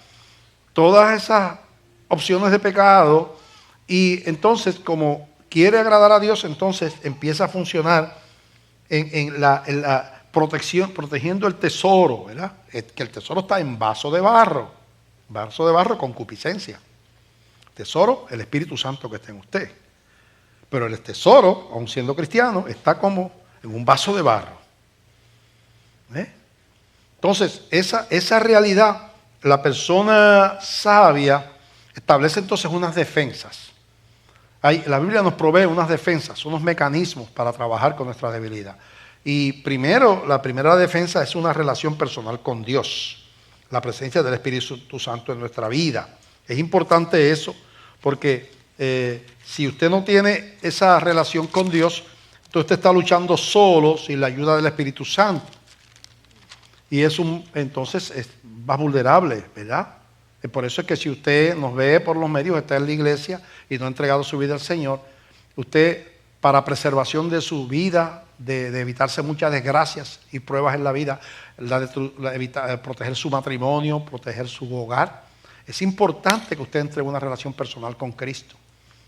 [SPEAKER 1] todas esas opciones de pecado y entonces, como quiere agradar a Dios, entonces empieza a funcionar en la protección, protegiendo el tesoro, ¿verdad? Que el tesoro está en vaso de barro concupiscencia. Tesoro, el Espíritu Santo que está en usted. Pero el tesoro, aun siendo cristiano, está como en un vaso de barro. Entonces, esa realidad, la persona sabia establece entonces unas defensas. La Biblia nos provee unas defensas, unos mecanismos para trabajar con nuestra debilidad. Y la primera defensa es una relación personal con Dios, la presencia del Espíritu Santo en nuestra vida. Es importante eso porque si usted no tiene esa relación con Dios, entonces usted está luchando solo sin la ayuda del Espíritu Santo. Y entonces es más vulnerable, ¿verdad? Por eso es que si usted nos ve por los medios, está en la iglesia y no ha entregado su vida al Señor, usted, para preservación de su vida, de evitarse muchas desgracias y pruebas en la vida, proteger su matrimonio, proteger su hogar, es importante que usted entre en una relación personal con Cristo.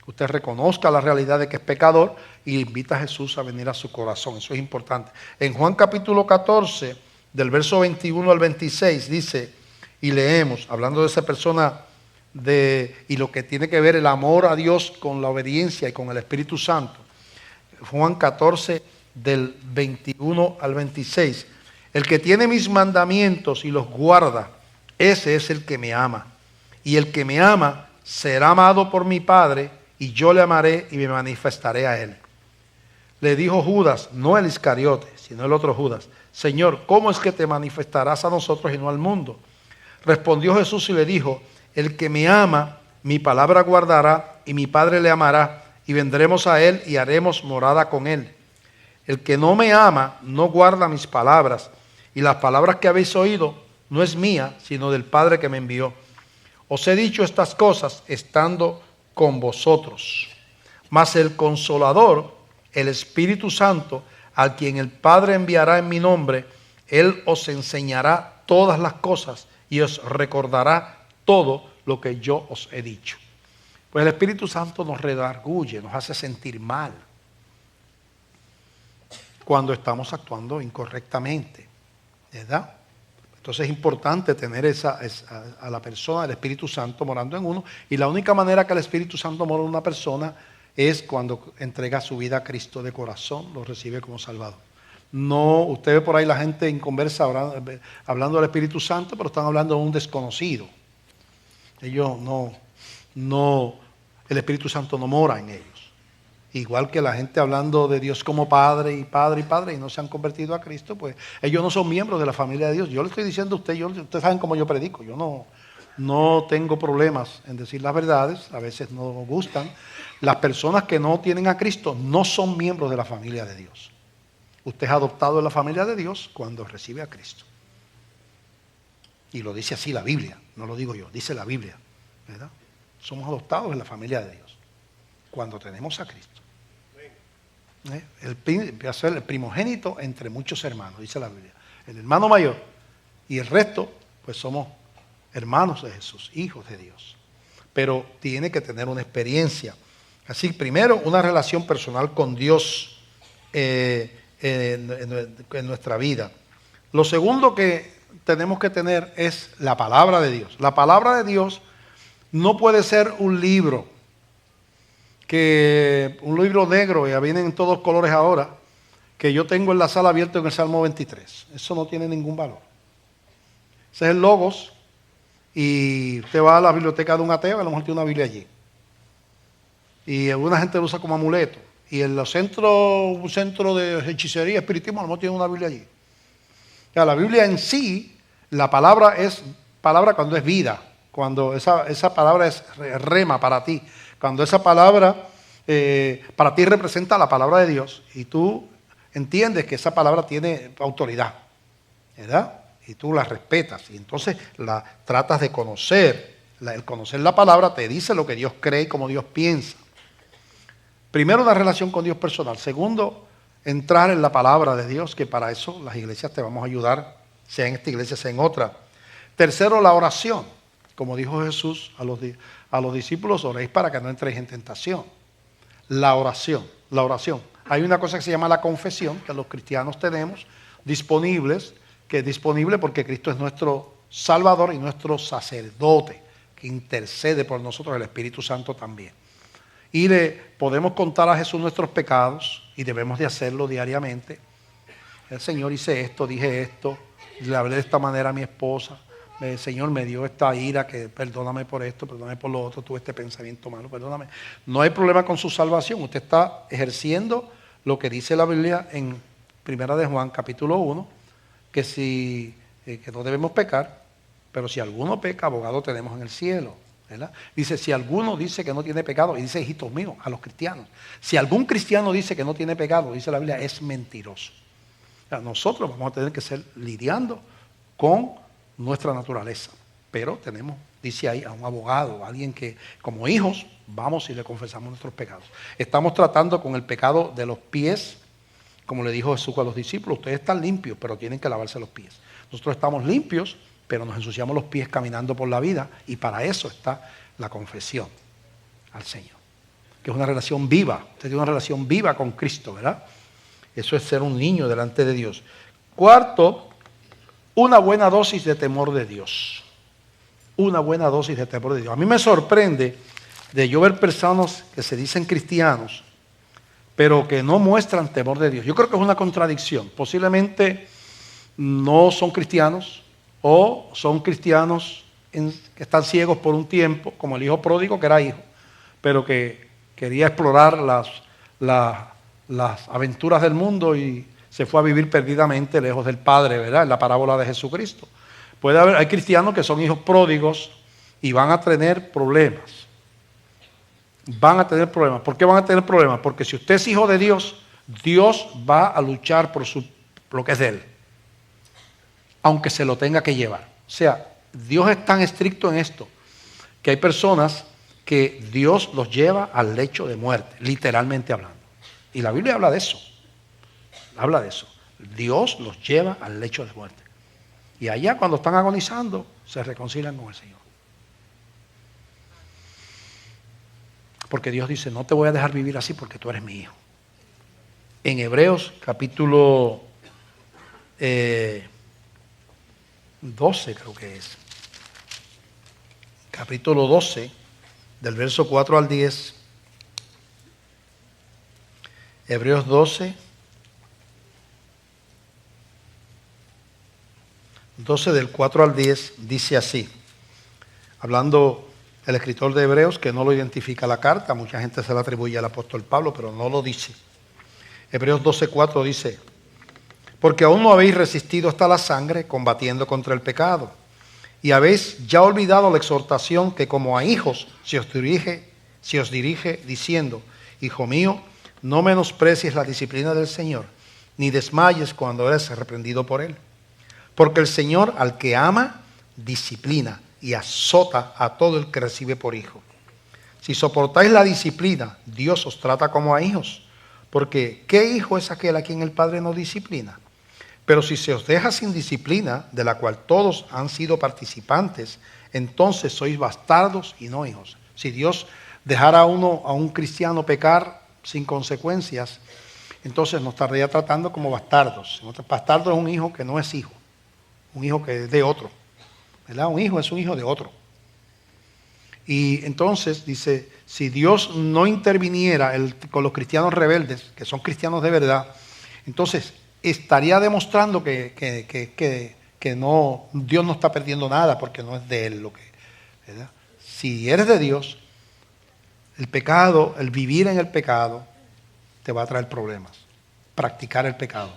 [SPEAKER 1] Usted reconozca la realidad de que es pecador y invita a Jesús a venir a su corazón. Eso es importante. En Juan capítulo 14, del verso 21 al 26, dice, y leemos, hablando de esa persona y lo que tiene que ver el amor a Dios con la obediencia y con el Espíritu Santo. Juan 14, del 21 al 26. El que tiene mis mandamientos y los guarda, ese es el que me ama. Y el que me ama será amado por mi Padre, y yo le amaré y me manifestaré a él. Le dijo Judas, no el Iscariote, sino el otro Judas: Señor, ¿cómo es que te manifestarás a nosotros y no al mundo? Respondió Jesús y le dijo: el que me ama, mi palabra guardará, y mi Padre le amará, y vendremos a él y haremos morada con él. El que no me ama, no guarda mis palabras, y las palabras que habéis oído no es mía, sino del Padre que me envió. Os he dicho estas cosas estando con vosotros. Mas el Consolador, el Espíritu Santo, al quien el Padre enviará en mi nombre, Él os enseñará todas las cosas y os recordará todo lo que yo os he dicho. Pues el Espíritu Santo nos redarguye, nos hace sentir mal cuando estamos actuando incorrectamente, ¿verdad? Entonces es importante tener a la persona del Espíritu Santo morando en uno, y la única manera que el Espíritu Santo mora en una persona es cuando entrega su vida a Cristo de corazón, lo recibe como Salvador. No, usted ve por ahí la gente en conversa hablando del Espíritu Santo, pero están hablando de un desconocido. Ellos el Espíritu Santo no mora en ellos. Igual que la gente hablando de Dios como Padre y Padre y Padre y no se han convertido a Cristo, pues ellos no son miembros de la familia de Dios. Yo le estoy diciendo a usted, ustedes saben cómo yo predico, yo no tengo problemas en decir las verdades, a veces no nos gustan. Las personas que no tienen a Cristo no son miembros de la familia de Dios. Usted es adoptado en la familia de Dios cuando recibe a Cristo. Y lo dice así la Biblia, no lo digo yo, dice la Biblia, ¿verdad? Somos adoptados en la familia de Dios cuando tenemos a Cristo. Va a ser el primogénito entre muchos hermanos, dice la Biblia. El hermano mayor y el resto, pues somos hermanos de Jesús, hijos de Dios. Pero tiene que tener una experiencia. Así, primero, una relación personal con Dios en nuestra vida. Lo segundo que tenemos que tener es la palabra de Dios. La palabra de Dios no puede ser un libro negro, ya vienen en todos colores ahora, que yo tengo en la sala abierto en el Salmo 23. Eso no tiene ningún valor. Ese es el Logos, y usted va a la biblioteca de un ateo, a lo mejor tiene una Biblia allí. Y alguna gente lo usa como amuleto. Y en los un centro de hechicería y espiritismo, a lo mejor tiene una Biblia allí. O sea, la Biblia en sí, la palabra es palabra cuando es vida, cuando esa palabra es rema para ti. Cuando esa palabra para ti representa la palabra de Dios y tú entiendes que esa palabra tiene autoridad, ¿verdad? Y tú la respetas y entonces la tratas de conocer. El conocer la palabra te dice lo que Dios cree y cómo Dios piensa. Primero, una relación con Dios personal. Segundo, entrar en la palabra de Dios, que para eso las iglesias te vamos a ayudar, sea en esta iglesia, sea en otra. Tercero, la oración. Como dijo Jesús a los discípulos, oréis para que no entréis en tentación. La oración. Hay una cosa que se llama la confesión, que los cristianos tenemos disponibles, que es disponible porque Cristo es nuestro Salvador y nuestro sacerdote, que intercede por nosotros, el Espíritu Santo también. Y le podemos contar a Jesús nuestros pecados y debemos de hacerlo diariamente. El Señor, hice esto, dije esto, le hablé de esta manera a mi esposa. El Señor me dio esta ira, que perdóname por esto, perdóname por lo otro, tuve este pensamiento malo, perdóname. No hay problema con su salvación. Usted está ejerciendo lo que dice la Biblia en 1 de Juan, capítulo 1, que no debemos pecar, pero si alguno peca, abogado tenemos en el cielo, ¿verdad? Dice, si alguno dice que no tiene pecado, y dice, hijitos míos, a los cristianos, si algún cristiano dice que no tiene pecado, dice la Biblia, es mentiroso. O sea, nosotros vamos a tener que ser lidiando con nuestra naturaleza, pero tenemos, dice ahí, a un abogado, a alguien que como hijos vamos y le confesamos nuestros pecados. Estamos tratando con el pecado de los pies, como le dijo Jesús a los discípulos, ustedes están limpios, pero tienen que lavarse los pies. Nosotros estamos limpios, pero nos ensuciamos los pies caminando por la vida, y para eso está la confesión al Señor, que es una relación viva. Usted tiene una relación viva con Cristo, ¿verdad? Eso es ser un niño delante de Dios. Cuarto, una buena dosis de temor de Dios. Una buena dosis de temor de Dios. A mí me sorprende de yo ver personas que se dicen cristianos, pero que no muestran temor de Dios. Yo creo que es una contradicción. Posiblemente no son cristianos, o son cristianos que están ciegos por un tiempo, como el hijo pródigo que era hijo, pero que quería explorar las aventuras del mundo y se fue a vivir perdidamente lejos del Padre, ¿verdad? En la parábola de Jesucristo. Hay cristianos que son hijos pródigos y van a tener problemas. Van a tener problemas. ¿Por qué van a tener problemas? Porque si usted es hijo de Dios, Dios va a luchar por lo que es de Él, aunque se lo tenga que llevar. O sea, Dios es tan estricto en esto que hay personas que Dios los lleva al lecho de muerte, literalmente hablando. Y la Biblia habla de eso. Habla de eso. Dios los lleva al lecho de muerte. Y allá cuando están agonizando, se reconcilian con el Señor. Porque Dios dice, no te voy a dejar vivir así porque tú eres mi hijo. En Hebreos capítulo 12 creo que es. Capítulo 12, del verso 4 al 10. Hebreos 12, 12 del 4 al 10 dice así, hablando el escritor de Hebreos, que no lo identifica la carta, mucha gente se la atribuye al apóstol Pablo, pero no lo dice. Hebreos 12:4 dice, porque aún no habéis resistido hasta la sangre combatiendo contra el pecado, y habéis ya olvidado la exhortación que como a hijos se os dirige diciendo, hijo mío, no menosprecies la disciplina del Señor, ni desmayes cuando eres reprendido por Él. Porque el Señor al que ama, disciplina y azota a todo el que recibe por hijo. Si soportáis la disciplina, Dios os trata como a hijos. Porque ¿qué hijo es aquel a quien el Padre no disciplina? Pero si se os deja sin disciplina, de la cual todos han sido participantes, entonces sois bastardos y no hijos. Si Dios dejara a un cristiano pecar sin consecuencias, entonces nos estaría tratando como bastardos. Bastardo es un hijo que no es hijo. Un hijo que es de otro, ¿verdad? Un hijo es un hijo de otro. Y entonces dice, si Dios no interviniera con los cristianos rebeldes, que son cristianos de verdad, entonces estaría demostrando que no, Dios no está perdiendo nada porque no es de Él lo que, ¿verdad? Si eres de Dios, el pecado, el vivir en el pecado, te va a traer problemas. Practicar el pecado.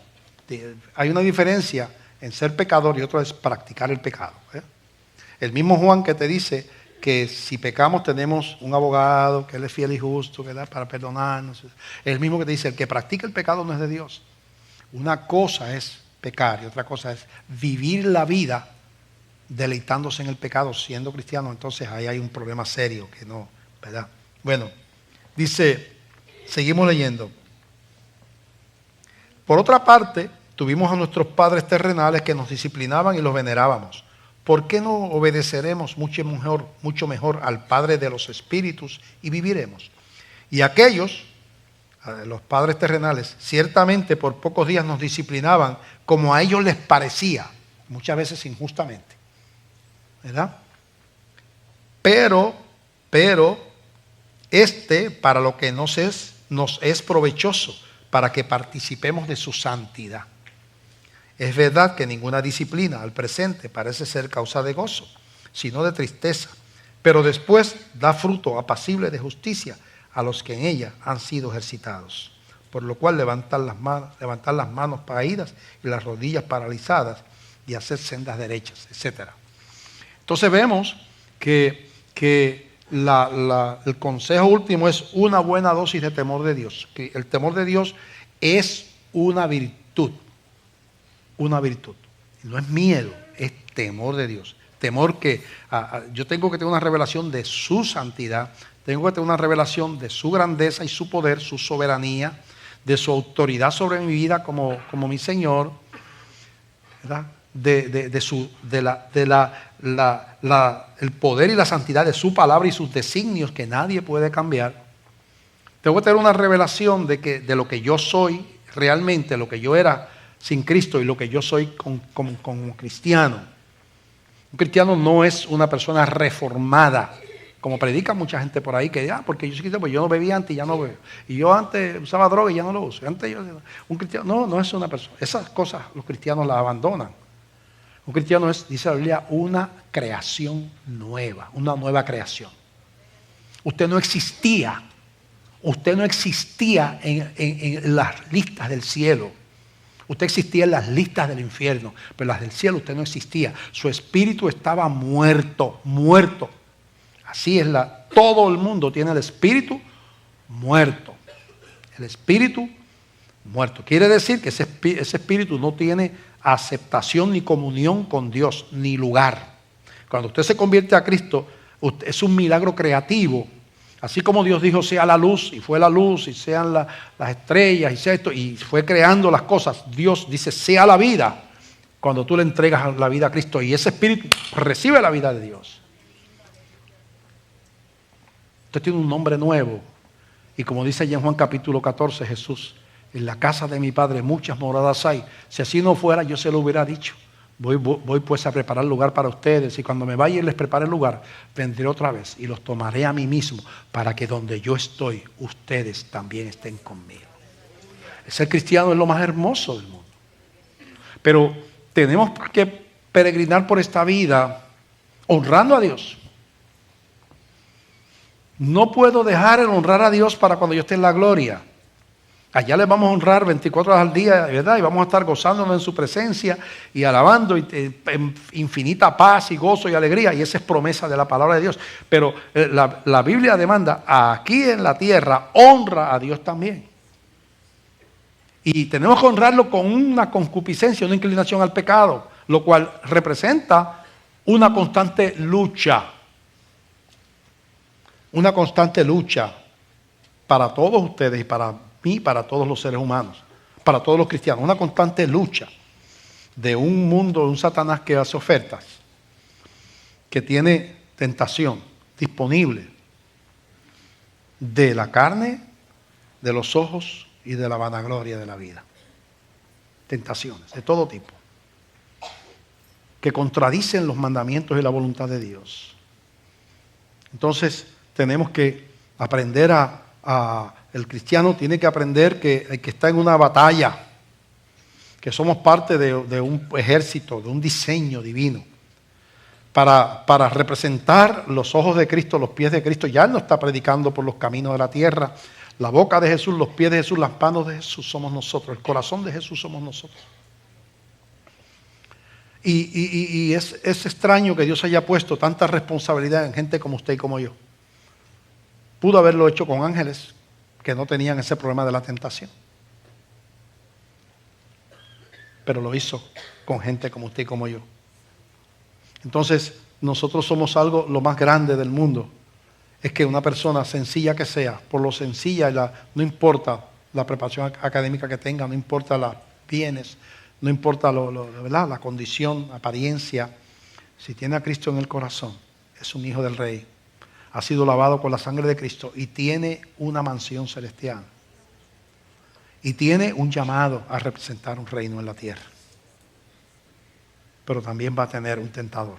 [SPEAKER 1] Hay una diferencia en ser pecador y otro es practicar el pecado. El mismo Juan que te dice que si pecamos tenemos un abogado, que Él es fiel y justo, ¿verdad? Para perdonarnos. Es el mismo que te dice, el que practica el pecado no es de Dios. Una cosa es pecar y otra cosa es vivir la vida deleitándose en el pecado siendo cristiano. Entonces ahí hay un problema serio que no, ¿verdad? Bueno, dice, seguimos leyendo. Por otra parte, tuvimos a nuestros padres terrenales que nos disciplinaban y los venerábamos. ¿Por qué no obedeceremos mucho mejor al Padre de los Espíritus y viviremos? Y aquellos, los padres terrenales, ciertamente por pocos días nos disciplinaban como a ellos les parecía, muchas veces injustamente, ¿verdad? Pero, para lo que nos es provechoso, para que participemos de su santidad. Es verdad que ninguna disciplina al presente parece ser causa de gozo, sino de tristeza, pero después da fruto apacible de justicia a los que en ella han sido ejercitados. Por lo cual levantar las manos caídas y las rodillas paralizadas y hacer sendas derechas, etc. Entonces vemos que el consejo último es una buena dosis de temor de Dios. Que el temor de Dios es una virtud. Una virtud. No es miedo, es temor de Dios. Temor que yo tengo que tener una revelación de su santidad, tengo que tener una revelación de su grandeza y su poder, su soberanía, de su autoridad sobre mi vida como mi Señor, ¿verdad? El poder y la santidad de su palabra y sus designios que nadie puede cambiar. Tengo que tener una revelación de lo que yo soy realmente, lo que yo era sin Cristo y lo que yo soy como cristiano. Un cristiano no es una persona reformada, como predica mucha gente por ahí, que porque yo soy cristiano, pues yo no bebía antes y ya no bebo. Y yo antes usaba droga y ya no lo uso. Un cristiano no es una persona. Esas cosas los cristianos las abandonan. Un cristiano es, dice la Biblia, una creación nueva, una nueva creación. Usted no existía. Usted no existía en las listas del cielo. Usted existía en las listas del infierno, pero las del cielo usted no existía. Su espíritu estaba muerto, muerto. Así es todo el mundo tiene el espíritu muerto. El espíritu muerto. Quiere decir que ese espíritu no tiene aceptación ni comunión con Dios, ni lugar. Cuando usted se convierte a Cristo, es un milagro creativo. Así como Dios dijo, sea la luz, y fue la luz, y sean las estrellas, y sea esto, y fue creando las cosas. Dios dice, sea la vida, cuando tú le entregas la vida a Cristo, y ese espíritu recibe la vida de Dios. Usted tiene un nombre nuevo, y como dice allá en Juan capítulo 14, Jesús, en la casa de mi Padre muchas moradas hay. Si así no fuera, yo se lo hubiera dicho. Voy pues a preparar lugar para ustedes, y cuando me vaya y les prepare el lugar, vendré otra vez y los tomaré a mí mismo, para que donde yo estoy, ustedes también estén conmigo. Ser cristiano es lo más hermoso del mundo. Pero tenemos que peregrinar por esta vida honrando a Dios. No puedo dejar el honrar a Dios para cuando yo esté en la gloria. Allá le vamos a honrar 24 horas al día, ¿verdad? Y vamos a estar gozándonos en su presencia y alabando en infinita paz y gozo y alegría. Y esa es promesa de la palabra de Dios. Pero la Biblia demanda, aquí en la tierra, honra a Dios también. Y tenemos que honrarlo con una concupiscencia, una inclinación al pecado, lo cual representa una constante lucha. Una constante lucha para todos ustedes y para mí, para todos los seres humanos, para todos los cristianos. Una constante lucha de un mundo, de un Satanás que hace ofertas, que tiene tentación disponible de la carne, de los ojos y de la vanagloria de la vida. Tentaciones de todo tipo, que contradicen los mandamientos y la voluntad de Dios. Entonces tenemos que aprender el cristiano tiene que aprender que está en una batalla, que somos parte de un ejército, de un diseño divino, para representar los ojos de Cristo, los pies de Cristo. Ya Él no está predicando por los caminos de la tierra. La boca de Jesús, los pies de Jesús, las manos de Jesús somos nosotros, el corazón de Jesús somos nosotros. Y es extraño que Dios haya puesto tanta responsabilidad en gente como usted y como yo. Pudo haberlo hecho con ángeles que no tenían ese problema de la tentación. Pero lo hizo con gente como usted y como yo. Entonces, nosotros somos lo más grande del mundo. Es que una persona sencilla que sea, por lo sencilla, no importa la preparación académica que tenga, no importa los bienes, no importa ¿verdad? La condición, la apariencia, si tiene a Cristo en el corazón, es un hijo del Rey. Ha sido lavado con la sangre de Cristo y tiene una mansión celestial. Y tiene un llamado a representar un reino en la tierra. Pero también va a tener un tentador.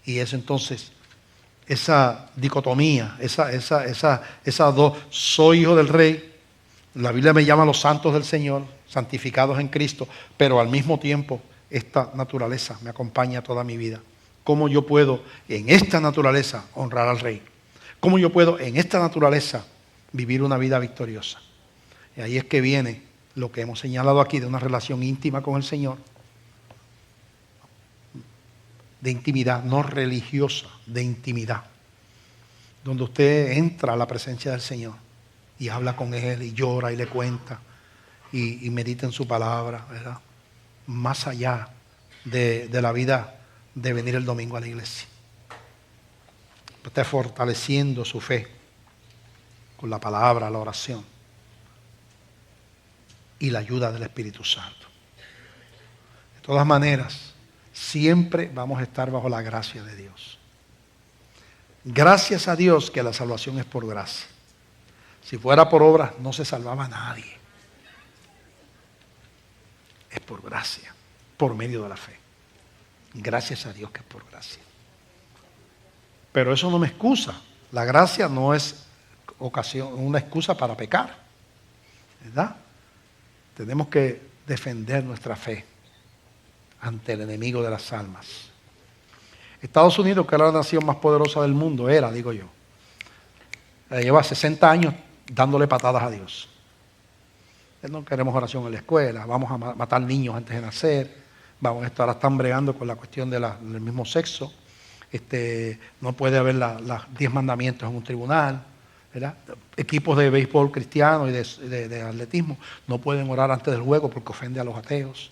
[SPEAKER 1] Y es entonces esa dicotomía, esa dos, soy hijo del Rey, la Biblia me llama a los santos del Señor, santificados en Cristo, pero al mismo tiempo esta naturaleza me acompaña toda mi vida. ¿Cómo yo puedo en esta naturaleza honrar al Rey? ¿Cómo yo puedo en esta naturaleza vivir una vida victoriosa? Y ahí es que viene lo que hemos señalado aquí de una relación íntima con el Señor. De intimidad, no religiosa, de intimidad. Donde usted entra a la presencia del Señor y habla con Él y llora y le cuenta y medita en su palabra, ¿verdad? Más allá de la vida de venir el domingo a la iglesia. Está fortaleciendo su fe con la palabra, la oración y la ayuda del Espíritu Santo. De todas maneras, siempre vamos a estar bajo la gracia de Dios. Gracias a Dios que la salvación es por gracia. Si fuera por obras, no se salvaba nadie. Es por gracia, por medio de la fe. Gracias a Dios que es por gracia. Pero eso no me excusa. La gracia no es una excusa para pecar, ¿verdad? Tenemos que defender nuestra fe ante el enemigo de las almas. Estados Unidos, que era la nación más poderosa del mundo, digo yo, Lleva 60 años dándole patadas a Dios. No queremos oración en la escuela, vamos a matar niños antes de nacer, vamos a estar, ahora están bregando con la cuestión del mismo sexo. No puede haber los 10 mandamientos en un tribunal, ¿verdad? Equipos de béisbol cristiano y de atletismo no pueden orar antes del juego porque ofende a los ateos.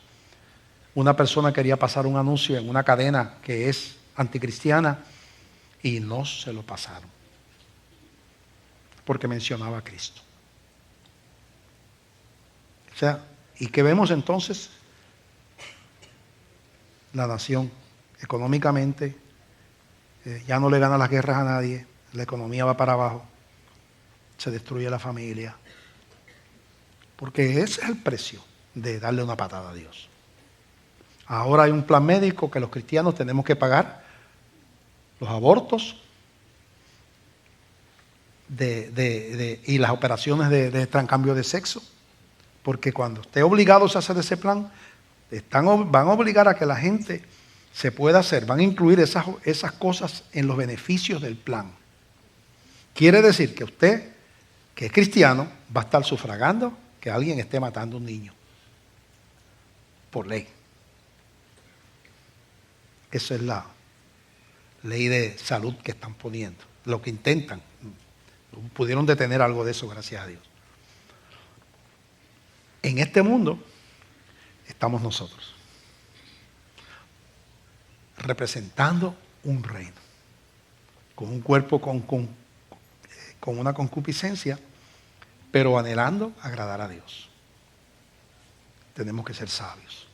[SPEAKER 1] Una persona quería pasar un anuncio en una cadena que es anticristiana y no se lo pasaron porque mencionaba a Cristo. O sea, ¿y qué vemos entonces? La nación económicamente ya no le gana las guerras a nadie, la economía va para abajo, se destruye la familia, porque ese es el precio de darle una patada a Dios. Ahora hay un plan médico que los cristianos tenemos que pagar los abortos y las operaciones de cambio de sexo, porque cuando esté obligados a hacer ese plan, van a obligar a que la gente se pueda hacer, van a incluir esas cosas en los beneficios del plan. Quiere decir que usted, que es cristiano, va a estar sufragando que alguien esté matando a un niño, por ley. Esa es la ley de salud que están poniendo, lo que intentan. Pudieron detener algo de eso, gracias a Dios. En este mundo estamos nosotros, representando un reino, con un cuerpo con una concupiscencia, pero anhelando agradar a Dios. Tenemos que ser sabios.